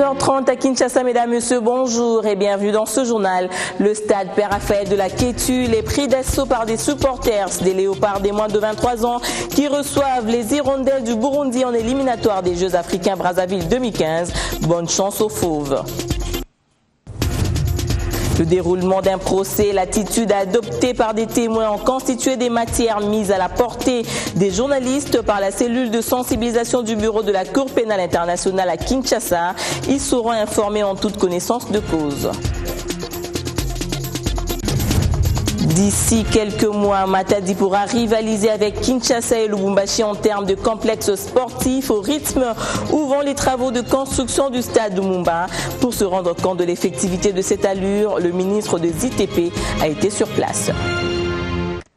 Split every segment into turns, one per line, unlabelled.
12h30 à Kinshasa, mesdames, messieurs, bonjour et bienvenue dans ce journal. Le stade Père Raphaël de la Kétu est pris d'assaut par des supporters des Léopards des moins de 23 ans qui reçoivent les Hirondelles du Burundi en éliminatoire des Jeux africains Brazzaville 2015. Bonne chance aux Fauves. Le déroulement d'un procès, l'attitude adoptée par des témoins ont constitué des matières mises à la portée des journalistes par la cellule de sensibilisation du bureau de la Cour pénale internationale à Kinshasa. Ils seront informés en toute connaissance de cause. D'ici quelques mois, Matadi pourra rivaliser avec Kinshasa et Lubumbashi en termes de complexe sportif au rythme où vont les travaux de construction du stade Lumumba. Pour se rendre compte de l'effectivité de cette allure, le ministre de ZTP a été sur place.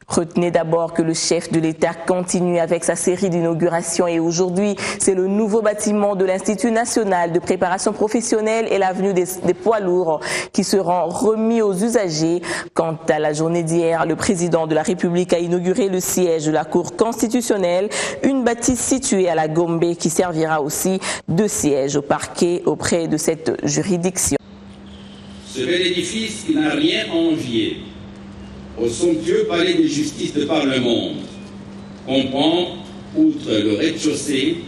Retenez d'abord que le chef de l'État continue avec sa série d'inauguration et aujourd'hui, c'est le nouveau bâtiment de l'Institut national de préparation professionnelle et l'avenue des poids lourds qui seront remis aux usagers. Quant à la journée d'hier, le président de la République a inauguré le siège de la Cour constitutionnelle, une bâtisse située à la Gombe qui servira aussi de siège au parquet auprès de cette juridiction.
Ce bel édifice qui n'a rien à envier au somptueux palais de justice de par le monde comprend, outre le rez-de-chaussée,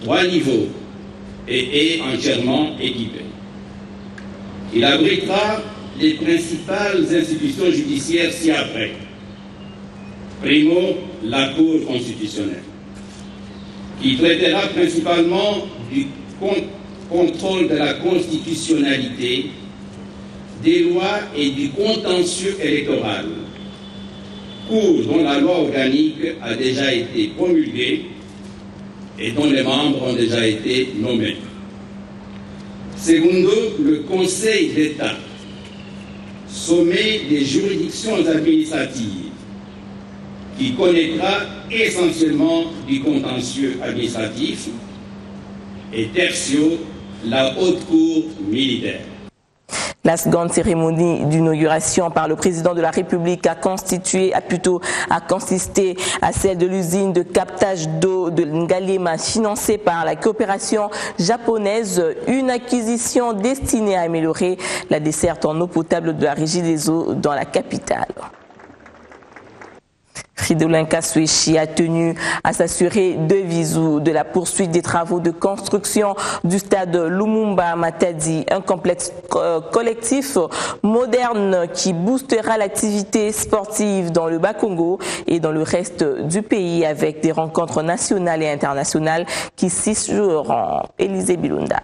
3 niveaux et est entièrement équipé. Il abritera les principales institutions judiciaires ci-après. Primo, la Cour constitutionnelle, qui traitera principalement du contrôle de la constitutionnalité des lois et du contentieux électoral, cours dont la loi organique a déjà été promulguée et dont les membres ont déjà été nommés. Secondo, le Conseil d'État, sommet des juridictions administratives, qui connaîtra essentiellement du contentieux administratif, et tertio, la Haute Cour militaire.
La seconde cérémonie d'inauguration par le président de la République a consisté à celle de l'usine de captage d'eau de Ngalema financée par la coopération japonaise, une acquisition destinée à améliorer la desserte en eau potable de la régie des eaux dans la capitale. Fridolin Kaswechi a tenu à s'assurer de visu de la poursuite des travaux de construction du stade Lumumba Matadi, un complexe collectif moderne qui boostera l'activité sportive dans le Bas-Congo et dans le reste du pays avec des rencontres nationales et internationales qui s'y joueront. Élisée Bilunda.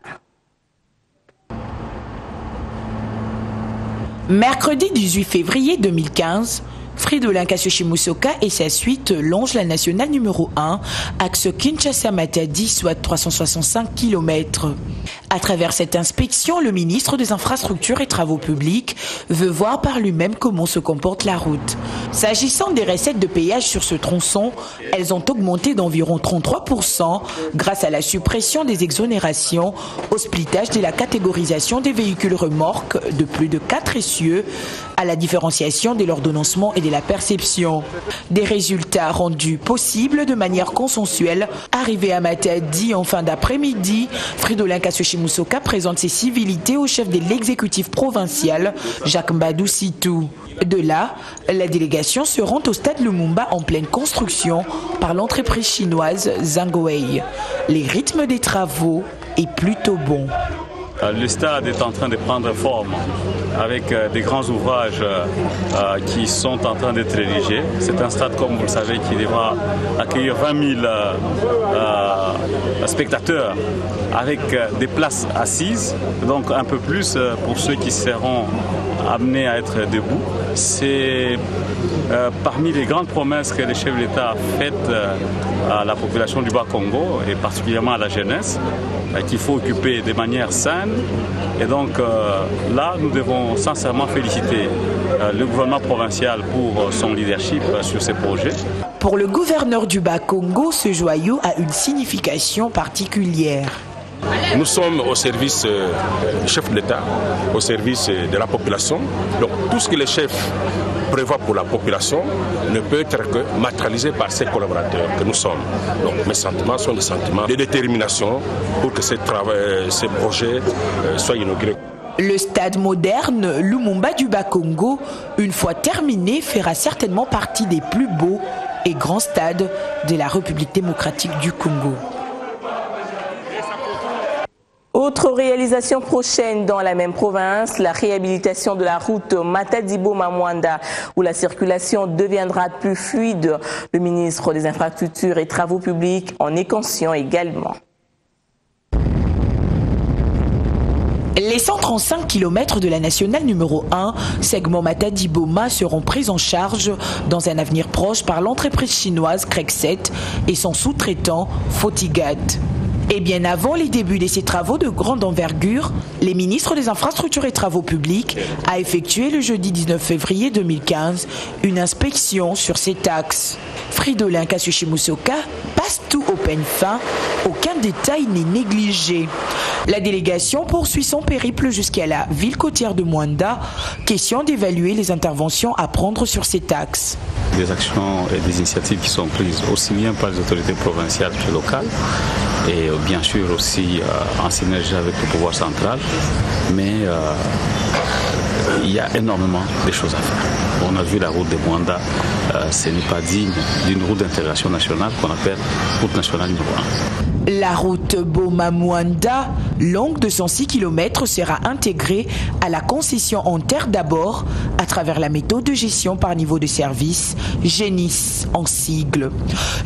Mercredi 18 février 2015, Fridolin Kaswechi Musoka et sa suite longent la nationale numéro 1, axe Kinshasa-Matadi, soit 365 km. À travers cette inspection, le ministre des Infrastructures et Travaux Publics veut voir par lui-même comment se comporte la route. S'agissant des recettes de péage sur ce tronçon, elles ont augmenté d'environ 33% grâce à la suppression des exonérations, au splittage de la catégorisation des véhicules remorques de plus de 4 essieux, à la différenciation de l'ordonnancement et de la perception. Des résultats rendus possibles de manière consensuelle. Arrivé à Matadi en fin d'après-midi, Fridolin Kaswechi Musoka présente ses civilités au chef de l'exécutif provincial, Jacques Mbadou Sitou. De là, la délégation se rend au stade Lumumba en pleine construction par l'entreprise chinoise Zhangwei. Les rythmes des travaux est plutôt bon.
Le stade est en train de prendre forme avec des grands ouvrages qui sont en train d'être érigés. C'est un stade, comme vous le savez, qui devra accueillir 20 000 spectateurs avec des places assises, donc un peu plus pour ceux qui seront amenés à être debout. C'est parmi les grandes promesses que le chef de l'État a faites à la population du Bas-Congo et particulièrement à la jeunesse, qu'il faut occuper de manière saine. Et donc là, nous devons sincèrement féliciter le gouvernement provincial pour son leadership sur ces projets.
Pour le gouverneur du Bas-Congo, ce joyau a une signification particulière.
Nous sommes au service du chef de l'État, au service de la population. Donc tout ce que le chef prévoit pour la population ne peut être que matérialisé par ses collaborateurs que nous sommes. Donc mes sentiments sont des sentiments de détermination pour que ces projets soient inaugurés.
Le stade moderne Lumumba du Bas-Congo, une fois terminé, fera certainement partie des plus beaux et grands stades de la République démocratique du Congo.
Autre réalisation prochaine dans la même province, la réhabilitation de la route Matadi-Boma-Mwanda où la circulation deviendra plus fluide. Le ministre des Infrastructures et Travaux publics en est conscient également.
Les 135 km de la nationale numéro 1, segment Matadi-Boma, seront pris en charge dans un avenir proche par l'entreprise chinoise Crexet et son sous-traitant Fotigat. Et bien avant les débuts de ces travaux de grande envergure, les ministres des Infrastructures et Travaux publics a effectué le jeudi 19 février 2015 une inspection sur cet axe. Fridolin Kasushi-Musoka passe tout au peigne fin, aucun détail n'est négligé. La délégation poursuit son périple jusqu'à la ville côtière de Mwanda, question d'évaluer les interventions à prendre sur cet axe.
Des actions et des initiatives qui sont prises aussi bien par les autorités provinciales que locales et bien sûr aussi en synergie avec le pouvoir central, mais il y a énormément de choses à faire. On a vu la route de Mwanda, ce n'est pas digne d'une route d'intégration nationale qu'on appelle route nationale numéro 1.
La route Boma-Mwanda, longue de 106 km, sera intégrée à la concession en terre d'abord à travers la méthode de gestion par niveau de service, GENIS en sigle.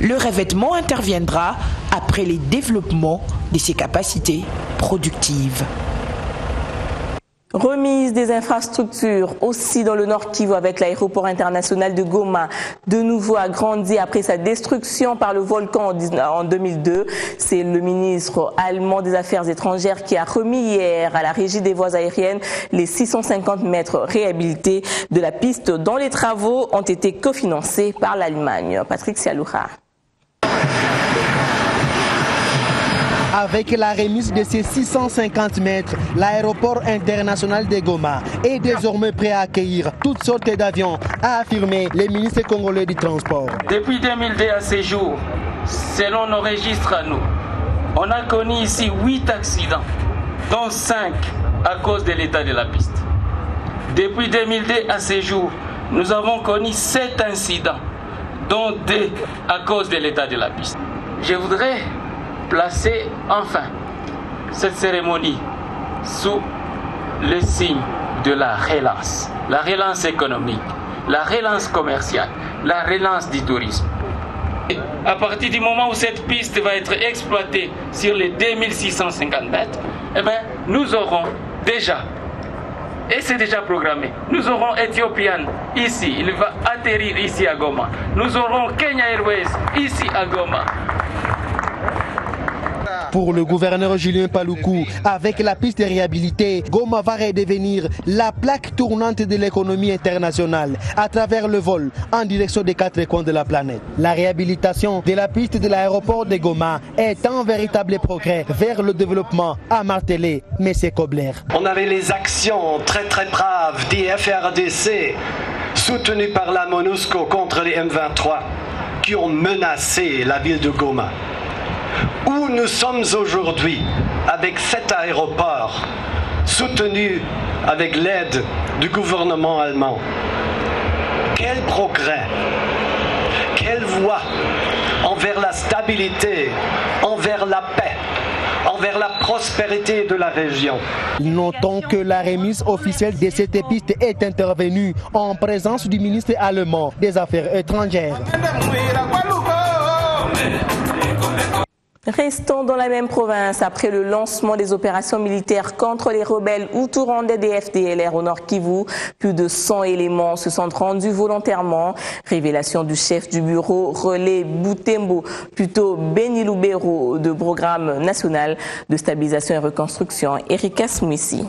Le revêtement interviendra après les développements de ses capacités productives.
Remise des infrastructures aussi dans le Nord Kivu avec l'aéroport international de Goma, de nouveau agrandi après sa destruction par le volcan en 2002. C'est le ministre allemand des Affaires étrangères qui a remis hier à la Régie des voies aériennes les 650 mètres réhabilités de la piste dont les travaux ont été cofinancés par l'Allemagne. Patrick Sialoura.
Avec la remise de ces 650 mètres, l'aéroport international de Goma est désormais prêt à accueillir toutes sortes d'avions, a affirmé le ministre congolais du Transport.
Depuis 2002 à ce jour, selon nos registres à nous, on a connu ici 8 accidents, dont 5 à cause de l'état de la piste. Depuis 2002 à ce jour, nous avons connu 7 incidents, dont 2 à cause de l'état de la piste. Je voudrais placer enfin cette cérémonie sous le signe de la relance économique, la relance commerciale, la relance du tourisme. Et à partir du moment où cette piste va être exploitée sur les 2650 mètres, eh bien, nous aurons déjà, et c'est déjà programmé, nous aurons Ethiopian ici, il va atterrir ici à Goma. Nous aurons Kenya Airways ici à Goma.
Pour le gouverneur Julien Paluku, avec la piste réhabilitée, Goma va redevenir la plaque tournante de l'économie internationale à travers le vol en direction des 4 coins de la planète. La réhabilitation de la piste de l'aéroport de Goma est un véritable progrès vers le développement, a martelé M. Kobler.
On avait les actions très braves des FRDC soutenues par la MONUSCO contre les M23 qui ont menacé la ville de Goma. Où nous sommes aujourd'hui avec cet aéroport soutenu avec l'aide du gouvernement allemand. Quel progrès, quelle voie envers la stabilité, envers la paix, envers la prospérité de la région.
Notons que la remise officielle de cette piste est intervenue en présence du ministre allemand des Affaires étrangères.
Restons dans la même province. Après le lancement des opérations militaires contre les rebelles Hutu-Rwandais des FDLR au Nord Kivu, plus de 100 éléments se sont rendus volontairement. Révélation du chef du bureau Relais Boutembo, plutôt Beni Lubero, de programme national de stabilisation et reconstruction, Erika Smouissi.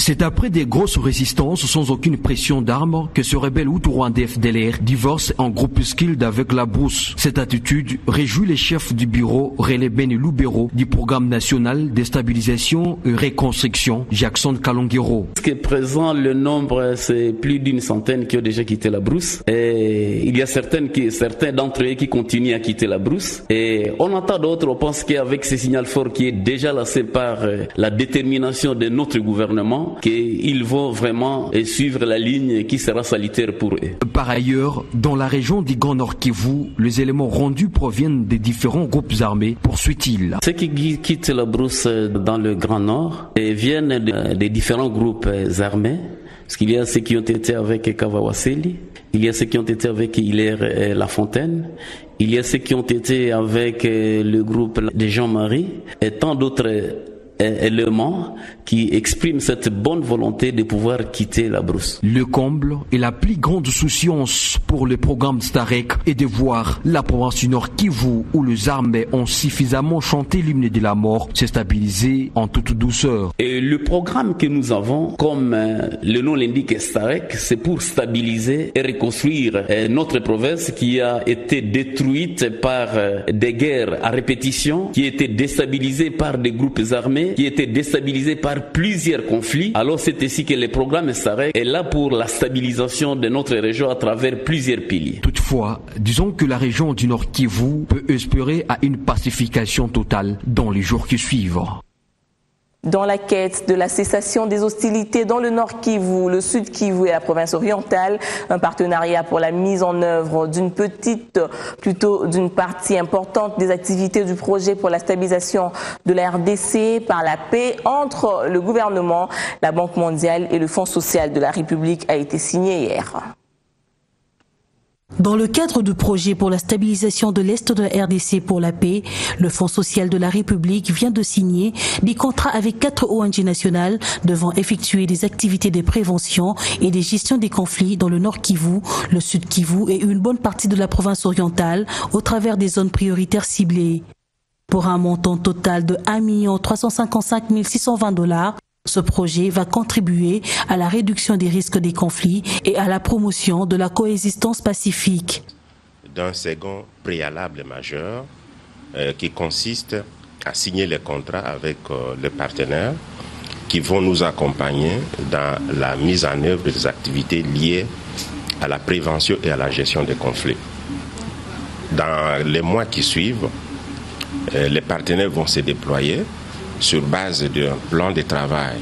C'est après des grosses résistances sans aucune pression d'armes que ce rebelle Hutu-Rwandais FDLR divorce en groupuscule avec la brousse. Cette attitude réjouit les chefs du bureau Relais Beni Lubero du programme national de stabilisation et reconstruction, Jackson Kalongero.
Jusqu'à présent, le nombre, c'est plus d'une centaine qui ont déjà quitté la brousse. Et il y a certains d'entre eux qui continuent à quitter la brousse. Et on entend d'autres, on pense qu'avec ce signal fort qui est déjà lancé par la détermination de notre gouvernement, qu'ils vont vraiment suivre la ligne qui sera salutaire pour eux.
Par ailleurs, dans la région du Grand Nord Kivu, les éléments rendus proviennent des différents groupes armés, poursuit-il.
Ceux qui quittent la brousse dans le Grand Nord viennent des différents groupes armés. Parce qu'il y a ceux qui ont été avec Kavawaseli, il y a ceux qui ont été avec Hilaire Lafontaine, il y a ceux qui ont été avec le groupe de Jean-Marie et tant d'autres éléments qui expriment cette bonne volonté de pouvoir quitter la brousse.
Le comble et la plus grande souciance pour le programme Starek est de voir la province du Nord Kivu, où les armées ont suffisamment chanté l'hymne de la mort, se stabiliser en toute douceur.
Et le programme que nous avons, comme le nom l'indique Starek, c'est pour stabiliser et reconstruire notre province qui a été détruite par des guerres à répétition, qui a été déstabilisée par des groupes armés, qui était déstabilisé par plusieurs conflits. Alors c'est ici que le programme Starek est là pour la stabilisation de notre région à travers plusieurs piliers.
Toutefois, disons que la région du Nord Kivu peut espérer à une pacification totale dans les jours qui suivent.
Dans la quête de la cessation des hostilités dans le Nord Kivu, le Sud Kivu et la province orientale, un partenariat pour la mise en œuvre d'une partie importante des activités du projet pour la stabilisation de la RDC par la paix entre le gouvernement, la Banque mondiale et le Fonds social de la République a été signé hier.
Dans le cadre du projet pour la stabilisation de l'Est de la RDC pour la paix, le Fonds social de la République vient de signer des contrats avec 4 ONG nationales devant effectuer des activités de prévention et de gestion des conflits dans le Nord Kivu, le Sud Kivu et une bonne partie de la province orientale au travers des zones prioritaires ciblées. Pour un montant total de 1 355 620 $, ce projet va contribuer à la réduction des risques des conflits et à la promotion de la coexistence pacifique.
D'un second préalable majeur qui consiste à signer les contrats avec les partenaires qui vont nous accompagner dans la mise en œuvre des activités liées à la prévention et à la gestion des conflits. Dans les mois qui suivent, les partenaires vont se déployer sur base d'un plan de travail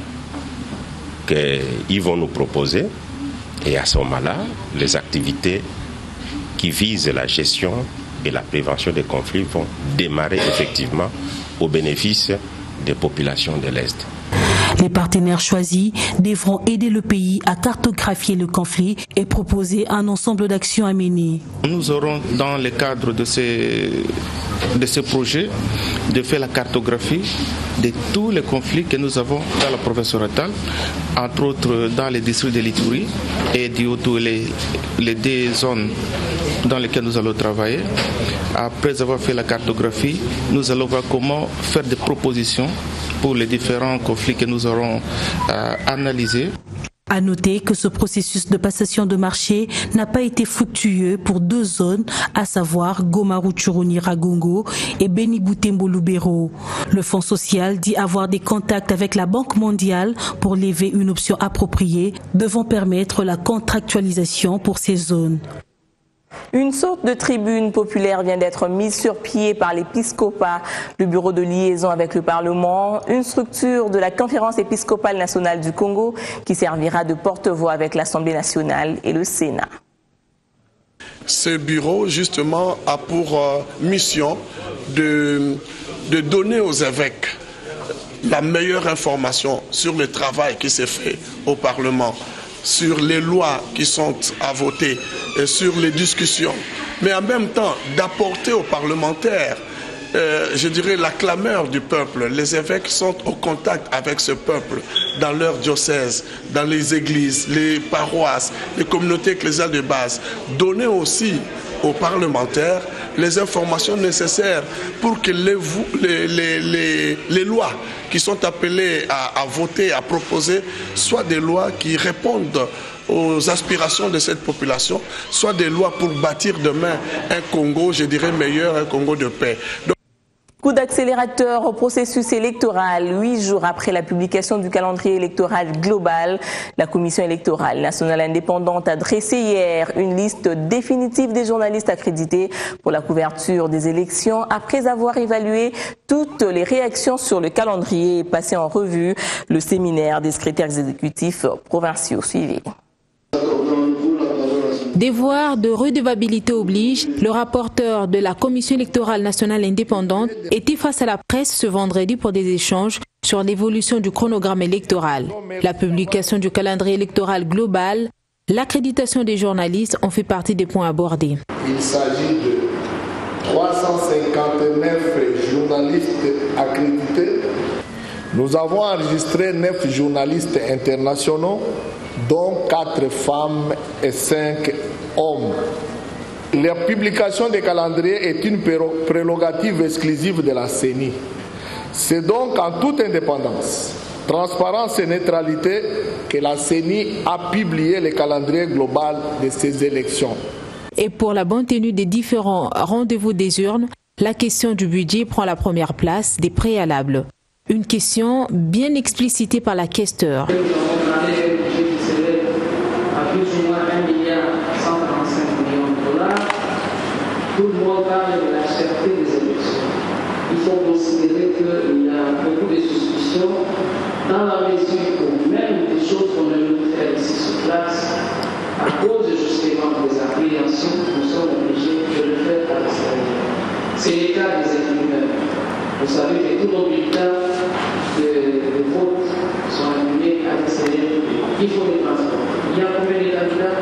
qu'ils vont nous proposer. Et à ce moment-là, les activités qui visent la gestion et la prévention des conflits vont démarrer effectivement au bénéfice des populations de l'Est.
Les partenaires choisis devront aider le pays à cartographier le conflit et proposer un ensemble d'actions à mener.
Nous aurons, dans le cadre de ce projet, de faire la cartographie de tous les conflits que nous avons dans la province orientale, entre autres dans les districts de l'Ituri et du Haut, les 2 zones dans lesquelles nous allons travailler. Après avoir fait la cartographie, nous allons voir comment faire des propositions pour les différents conflits que nous aurons analysés.
À noter que ce processus de passation de marché n'a pas été fructueux pour 2 zones, à savoir Goma-Ruchuru-Nyiragongo et Beni-Butembo-Lubero. Le Fonds social dit avoir des contacts avec la Banque mondiale pour lever une option appropriée devant permettre la contractualisation pour ces zones.
Une sorte de tribune populaire vient d'être mise sur pied par l'épiscopat, le bureau de liaison avec le Parlement, une structure de la Conférence épiscopale nationale du Congo qui servira de porte-voix avec l'Assemblée nationale et le Sénat.
Ce bureau, justement, a pour mission de donner aux évêques la meilleure information sur le travail qui s'est fait au Parlement, sur les lois qui sont à voter et sur les discussions, mais en même temps d'apporter aux parlementaires, je dirais, la clameur du peuple. Les évêques sont au contact avec ce peuple dans leur diocèse, dans les églises, les paroisses, les communautés ecclésiales de base. Donner aussi aux parlementaires les informations nécessaires pour que les lois qui sont appelées à voter, à proposer, soient des lois qui répondent aux aspirations de cette population, soit des lois pour bâtir demain un Congo, je dirais meilleur, un Congo de paix.
Coup d'accélérateur au processus électoral. 8 jours après la publication du calendrier électoral global, la Commission électorale nationale indépendante a dressé hier une liste définitive des journalistes accrédités pour la couverture des élections après avoir évalué toutes les réactions sur le calendrier et passé en revue le séminaire des secrétaires exécutifs provinciaux suivi.
Devoir de redevabilité oblige, le rapporteur de la Commission électorale nationale indépendante était face à la presse ce vendredi pour des échanges sur l'évolution du chronogramme électoral. La publication du calendrier électoral global, l'accréditation des journalistes ont fait partie des points abordés.
Il s'agit de 359 journalistes accrédités. Nous avons enregistré 9 journalistes internationaux, dont 4 femmes et 5 hommes. La publication des calendriers est une prérogative exclusive de la CENI. C'est donc en toute indépendance, transparence et neutralité que la CENI a publié le calendrier global de ces élections.
Et pour la bonne tenue des différents rendez-vous des urnes, la question du budget prend la première place des préalables. Une question bien explicitée par la questeur.
Plus ou moins 1,135 milliard de dollars. Tout le monde parle de la cherté des élections. Il faut considérer qu'il y a beaucoup de suspicions dans la mesure où même des choses qu'on ne peut faire ici sur place, à cause justement des appréhensions, nous sommes obligés de le faire à l'extérieur. C'est le cas des imprimeurs. Vous savez que tous nos bulletins de vote sont imprimés à l'extérieur. Il faut les transporter. Il y a combien de candidats?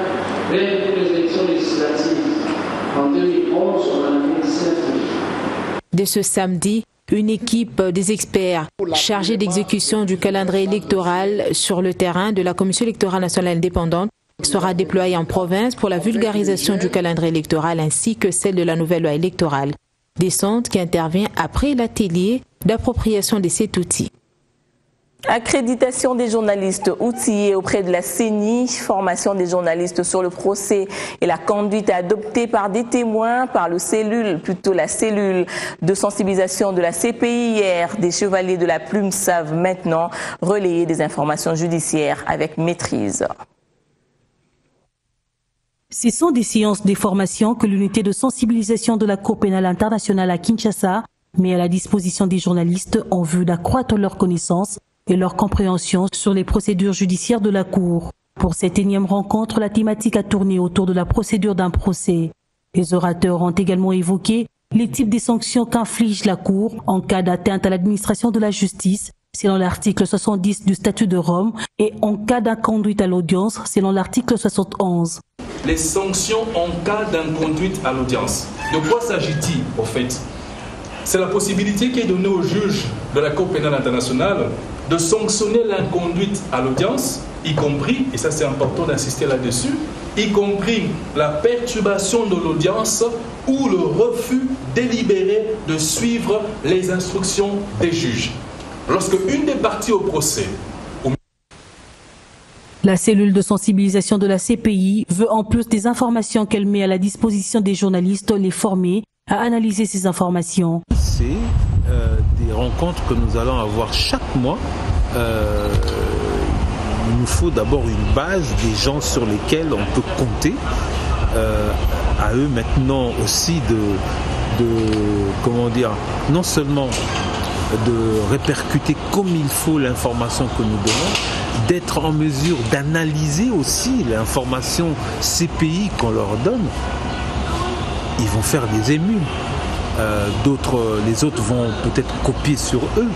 Même pour les élections législatives. En 2011, on en a fait 19 000.
De ce samedi, une équipe des experts chargés d'exécution du calendrier électoral sur le terrain de la Commission électorale nationale indépendante sera déployée en province pour la vulgarisation du calendrier électoral ainsi que celle de la nouvelle loi électorale. Descente qui intervient après l'atelier d'appropriation de cet outil.
Accréditation des journalistes outillés auprès de la CENI, formation des journalistes sur le procès et la conduite adoptée par des témoins par la cellule de sensibilisation de la CPI hier. Des chevaliers de la plume savent maintenant relayer des informations judiciaires avec maîtrise.
Ce sont des séances de formation que l'unité de sensibilisation de la Cour pénale internationale à Kinshasa met à la disposition des journalistes en vue d'accroître leurs connaissances et leur compréhension sur les procédures judiciaires de la Cour. Pour cette énième rencontre, la thématique a tourné autour de la procédure d'un procès. Les orateurs ont également évoqué les types de sanctions qu'inflige la Cour en cas d'atteinte à l'administration de la justice, selon l'article 70 du Statut de Rome, et en cas d'inconduite à l'audience, selon l'article 71.
Les sanctions en cas d'inconduite à l'audience. De quoi s'agit-il, au fait? C'est la possibilité qui est donnée au juge de la Cour pénale internationale de sanctionner l'inconduite à l'audience, y compris, et ça c'est important d'insister là-dessus, y compris la perturbation de l'audience ou le refus délibéré de suivre les instructions des juges. Lorsque une des parties au procès...
La cellule de sensibilisation de la CPI veut en plus des informations qu'elle met à la disposition des journalistes, les former à analyser ces informations.
C'est des rencontres que nous allons avoir chaque mois. Il nous faut d'abord une base, des gens sur lesquels on peut compter. À eux maintenant aussi non seulement de répercuter comme il faut l'information que nous donnons, d'être en mesure d'analyser aussi l'information CPI qu'on leur donne. Ils vont faire des émules. Les autres vont peut-être copier sur eux.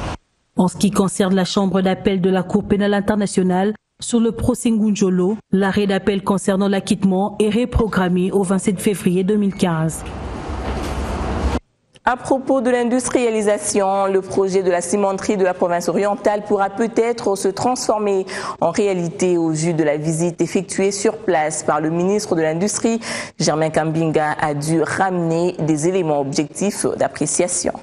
En ce qui concerne la chambre d'appel de la Cour pénale internationale, sur le procès Ngunjolo, l'arrêt d'appel concernant l'acquittement est reprogrammé au 27 février 2015.
À propos de l'industrialisation, le projet de la cimenterie de la province orientale pourra peut-être se transformer en réalité au vu de la visite effectuée sur place par le ministre de l'Industrie. Germain Kambinga a dû ramener des éléments objectifs d'appréciation.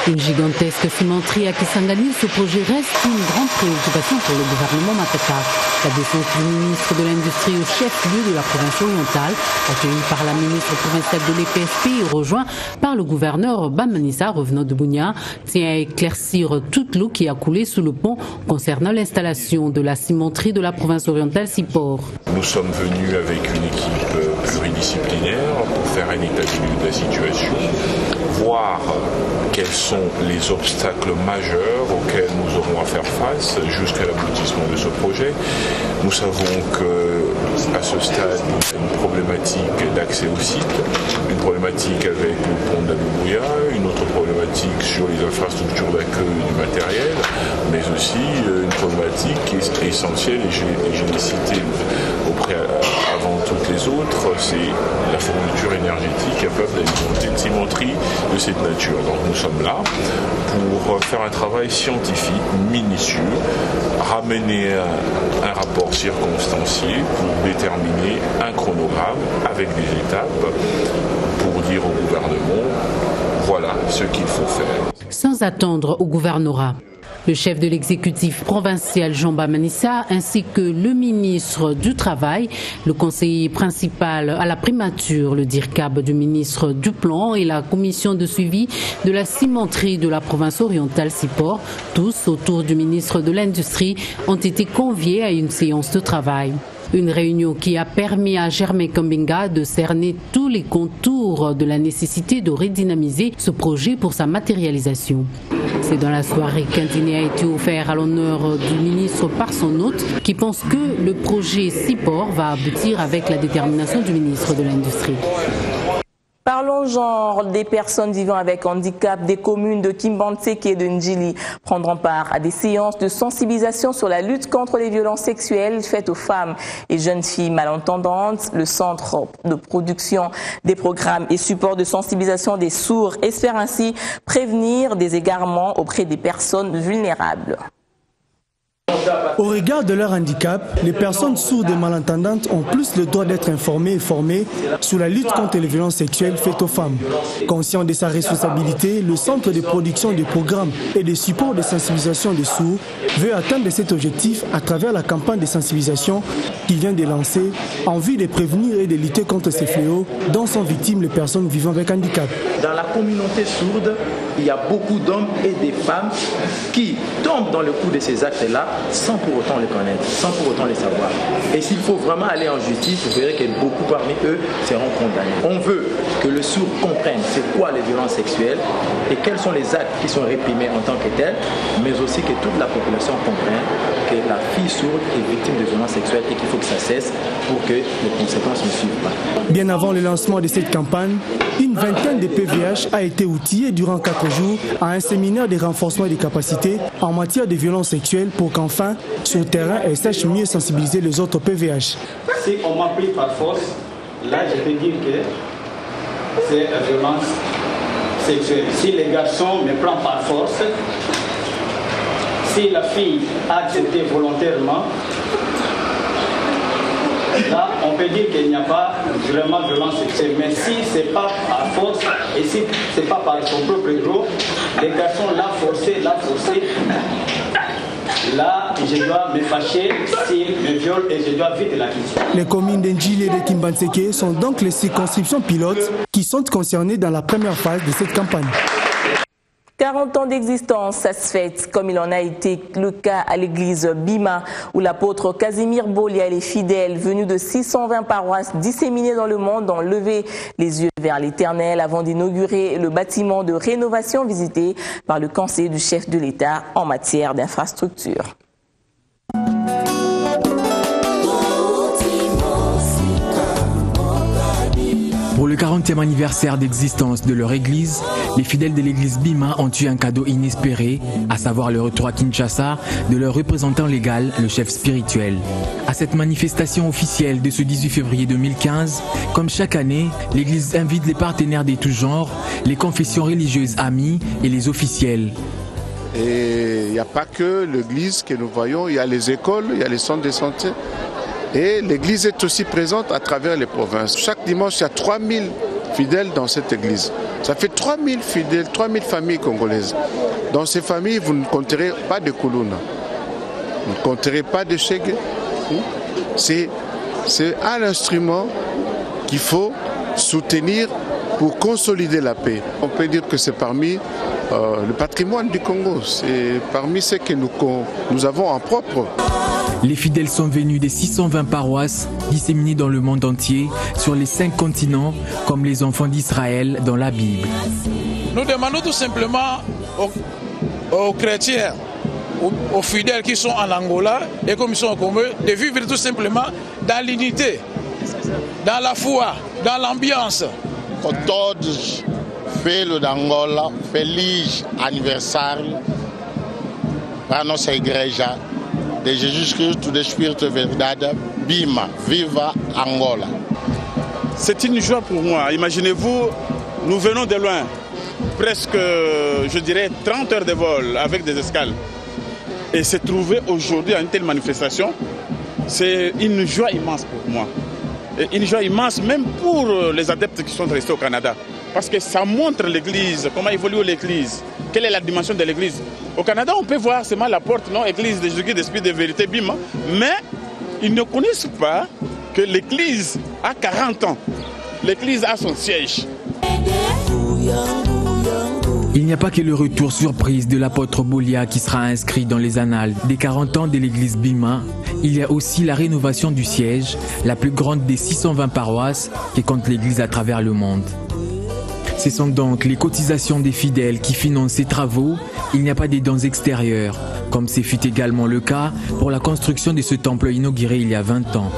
Une gigantesque cimenterie à Kisangani, ce projet reste une grande préoccupation pour le gouvernement Matata. La descente du ministre de l'Industrie au chef-lieu de la province orientale, accueillie par la ministre provinciale de l'EPSP et rejoint par le gouverneur Bamanissa revenant de Bounia, tient à éclaircir toute l'eau qui a coulé sous le pont concernant l'installation de la cimenterie de la province orientale Sipor.
Nous sommes venus avec une équipe pluridisciplinaire pour faire un état des lieux de la situation, voir quels sont les obstacles majeurs auxquels nous aurons à faire face jusqu'à l'aboutissement de ce projet. Nous savons qu'à ce stade, il y a une problématique d'accès au site, une problématique avec le pont d'Abouya, une autre problématique sur les infrastructures d'accueil du matériel, mais aussi une problématique qui est essentielle, et je l'ai cité avant toutes les autres, c'est la fourniture énergétique capable d'alimenter une cimenterie de cette nature. Donc nous sommes là pour faire un travail scientifique minutieux, ramener un rapport circonstancié pour déterminer un chronogramme avec des étapes pour dire au gouvernement voilà ce qu'il faut faire.
Sans attendre au gouvernorat. Le chef de l'exécutif provincial Jean Bamanissa ainsi que le ministre du Travail, le conseiller principal à la primature, le DIRCAB du ministre du Plan et la commission de suivi de la cimenterie de la province orientale Sipor, tous autour du ministre de l'Industrie, ont été conviés à une séance de travail. Une réunion qui a permis à Germain Kambinga de cerner tous les contours de la nécessité de redynamiser ce projet pour sa matérialisation. C'est dans la soirée qu'un dîner a été offert à l'honneur du ministre par son hôte qui pense que le projet Sipor va aboutir avec la détermination du ministre de l'Industrie.
Parlons genre des personnes vivant avec handicap des communes de Kimbantseke et de Ndjili prendront part à des séances de sensibilisation sur la lutte contre les violences sexuelles faites aux femmes et jeunes filles malentendantes. Le centre de production des programmes et supports de sensibilisation des sourds espère ainsi prévenir des égarements auprès des personnes vulnérables.
Au regard de leur handicap, les personnes sourdes et malentendantes ont plus le droit d'être informées et formées sur la lutte contre les violences sexuelles faites aux femmes. Conscient de sa responsabilité, le Centre de production des programmes et des supports de sensibilisation des sourds veut atteindre cet objectif à travers la campagne de sensibilisation qu'il vient de lancer en vue de prévenir et de lutter contre ces fléaux dont sont victimes les personnes vivant avec handicap.
Dans la communauté sourde, il y a beaucoup d'hommes et des femmes qui tombent dans le coup de ces actes-là sans pour autant les connaître, sans pour autant les savoir. Et s'il faut vraiment aller en justice, vous verrez que beaucoup parmi eux seront condamnés. On veut que le sourd comprenne c'est quoi les violences sexuelles et quels sont les actes qui sont réprimés en tant que tels, mais aussi que toute la population comprenne que la fille sourde est victime de violences sexuelles et qu'il faut que ça cesse pour que les conséquences ne suivent pas.
Bien avant le lancement de cette campagne, une vingtaine de PVH a été outillée durant 4 jours à un séminaire de renforcement des capacités en matière de violences sexuelles pour qu'enfin, sur le terrain, elles sachent mieux sensibiliser les autres PVH.
Si on m'a pris par force, là je peux dire que c'est la violence sexuelle. Si les garçons me prennent par force, si la fille a accepté volontairement, là, on peut dire qu'il n'y a pas vraiment de violence sexuelle. Mais si ce n'est pas à force et si ce n'est pas par son propre gros, les garçons l'ont forcé, là, je dois me fâcher s'il me viole et je dois vite la quitter.
Les communes d'Ndjili et de Kimbantseke sont donc les circonscriptions pilotes qui sont concernées dans la première phase de cette campagne.
40 ans d'existence, ça se fête, comme il en a été le cas à l'église Bima, où l'apôtre Casimir Bolia et les fidèles venus de 620 paroisses disséminées dans le monde ont levé les yeux vers l'Éternel avant d'inaugurer le bâtiment de rénovation visité par le conseiller du chef de l'État en matière d'infrastructure.
Pour le 40e anniversaire d'existence de leur église,
les fidèles de l'église Bima ont eu un cadeau inespéré, à savoir le retour à Kinshasa de leur représentant légal, le chef spirituel. À cette manifestation officielle de ce 18 février 2015, comme chaque année, l'église invite les partenaires de tous genres, les confessions religieuses amies et les officiels.
Et il n'y a pas que l'église que nous voyons, il y a les écoles, il y a les centres de santé. Et l'église est aussi présente à travers les provinces. Chaque dimanche, il y a 3000 fidèles dans cette église. Ça fait 3000 fidèles, 3000 familles congolaises. Dans ces familles, vous ne compterez pas de Koulouna. Vous ne compterez pas de Chegue. C'est un instrument qu'il faut soutenir pour consolider la paix. On peut dire que c'est parmi le patrimoine du Congo. C'est parmi ceux que nous avons en propre.
Les fidèles sont venus des 620 paroisses disséminées dans le monde entier, sur les 5 continents, comme les enfants d'Israël dans la Bible.
Nous demandons tout simplement aux chrétiens, aux fidèles qui sont en Angola et comme ils sont au Congo, de vivre tout simplement dans l'unité, dans la foi, dans l'ambiance.
A todos, filhos da Angola, feliz aniversário para a nossa igreja de Jesus Cristo, do Espírito Verdade, Bima, viva Angola.
C'est une joie pour moi. Imaginez-vous, nous venons de loin, presque, je dirais, 30 heures de vol avec des escales. Et se trouver aujourd'hui à une telle manifestation, c'est une joie immense pour moi. Et une joie immense même pour les adeptes qui sont restés au Canada. Parce que ça montre l'Église, comment évolue l'Église, quelle est la dimension de l'Église. Au Canada, on peut voir seulement la porte, non, Église de Jésus-Christ, d'Esprit de vérité, Bima, mais ils ne connaissent pas que l'Église a 40 ans. L'Église a son siège.
Il n'y a pas que le retour surprise de l'apôtre Bolia qui sera inscrit dans les annales des 40 ans de l'église Bima. Il y a aussi la rénovation du siège, la plus grande des 620 paroisses qui compte l'église à travers le monde. Ce sont donc les cotisations des fidèles qui financent ces travaux. Il n'y a pas des dons extérieurs, comme ce fut également le cas pour la construction de ce temple inauguré il y a 20 ans.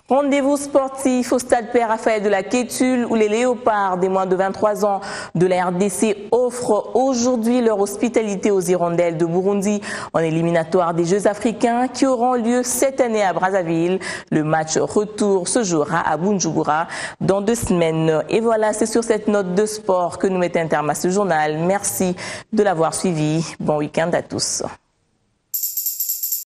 Rendez-vous sportif au stade Père Raphaël de la Kétule où les léopards des moins de 23 ans de la RDC offrent aujourd'hui leur hospitalité aux Hirondelles de Burundi en éliminatoire des Jeux africains qui auront lieu cette année à Brazzaville. Le match retour se jouera à Bujumbura dans 2 semaines. Et voilà, c'est sur cette note de sport que nous mettons un terme à ce journal. Merci de l'avoir suivi. Bon week-end à tous.